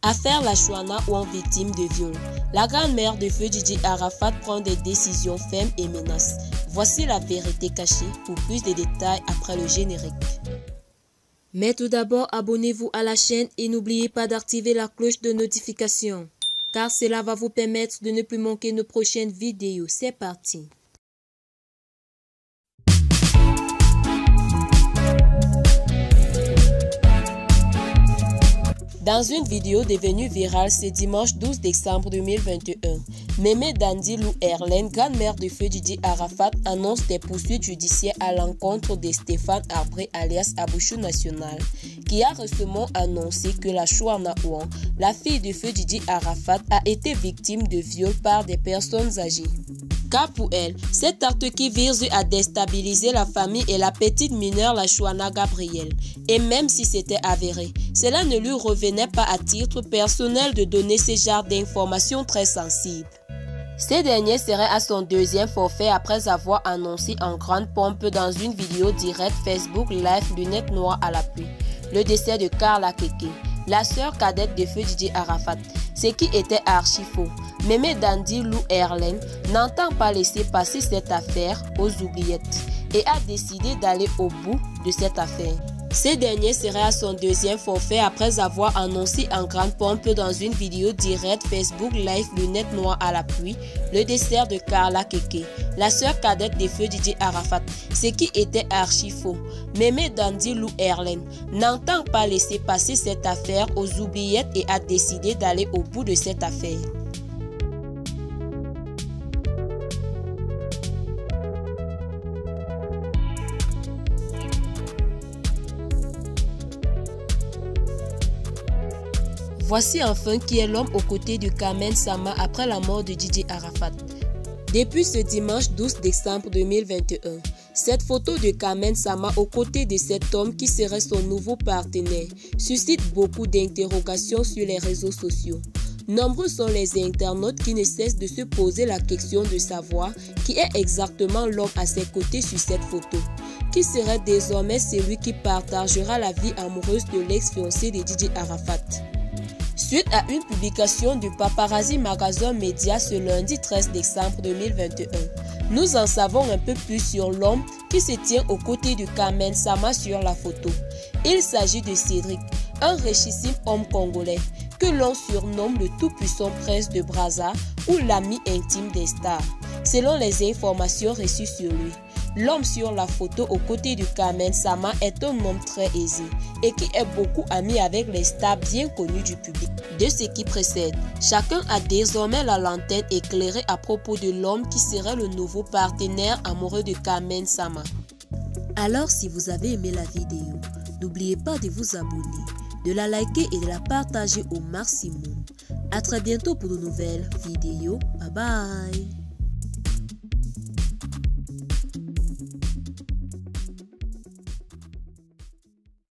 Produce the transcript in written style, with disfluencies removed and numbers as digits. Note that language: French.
Affaire Lachouana ou en victime de viol. La grand-mère de feu Didi Arafat prend des décisions fermes et menace. Voici la vérité cachée pour plus de détails après le générique. Mais tout d'abord, abonnez-vous à la chaîne et n'oubliez pas d'activer la cloche de notification, car cela va vous permettre de ne plus manquer nos prochaines vidéos. C'est parti! Dans une vidéo devenue virale ce dimanche 12 décembre 2021, Mémé Dandi Lou Erlen, grand-mère de feu Didi Arafat, annonce des poursuites judiciaires à l'encontre de Stéphane Arbré alias Abouchou National, qui a récemment annoncé que Lachouana Ouan, la fille de feu Didi Arafat, a été victime de viol par des personnes âgées. Car pour elle, cet acte qui vise à déstabiliser la famille et la petite mineure Lachouana Gabrielle. Et même si c'était avéré, cela ne lui revenait pas à titre personnel de donner ce genre d'informations très sensibles. Ce dernier serait à son deuxième forfait après avoir annoncé en grande pompe dans une vidéo directe Facebook Live lunettes noires à l'appui le décès de Karla Keke, la sœur cadette de feu Didi Arafat, ce qui était archi faux. Mémé Dandi Lou Erlen n'entend pas laisser passer cette affaire aux oubliettes et a décidé d'aller au bout de cette affaire. Ce dernier serait à son deuxième forfait après avoir annoncé en grande pompe dans une vidéo directe Facebook Live lunettes noires à l'appui le décès de Karla Keke, la sœur cadette de feu Didi Arafat, ce qui était archi faux. Mémé Dandi Lou Erlen n'entend pas laisser passer cette affaire aux oubliettes et a décidé d'aller au bout de cette affaire. Voici enfin qui est l'homme aux côtés de Carmen Sama après la mort de Didi Arafat. Depuis ce dimanche 12 décembre 2021, cette photo de Carmen Sama aux côtés de cet homme qui serait son nouveau partenaire suscite beaucoup d'interrogations sur les réseaux sociaux. Nombreux sont les internautes qui ne cessent de se poser la question de savoir qui est exactement l'homme à ses côtés sur cette photo. Qui serait désormais celui qui partagera la vie amoureuse de l'ex-fiancé de Didi Arafat? Suite à une publication du Paparazzi Magazine Média ce lundi 13 décembre 2021, nous en savons un peu plus sur l'homme qui se tient aux côtés de Carmen Sama sur la photo. Il s'agit de Cédric, un richissime homme congolais que l'on surnomme le tout-puissant prince de Brazza ou l'ami intime des stars, selon les informations reçues sur lui. L'homme sur la photo aux côtés de Carmen Sama est un homme très aisé et qui est beaucoup ami avec les stars bien connues du public. De ce qui précède, chacun a désormais la lanterne éclairée à propos de l'homme qui serait le nouveau partenaire amoureux de Carmen Sama. Alors si vous avez aimé la vidéo, n'oubliez pas de vous abonner, de la liker et de la partager au maximum. À très bientôt pour de nouvelles vidéos. Bye bye.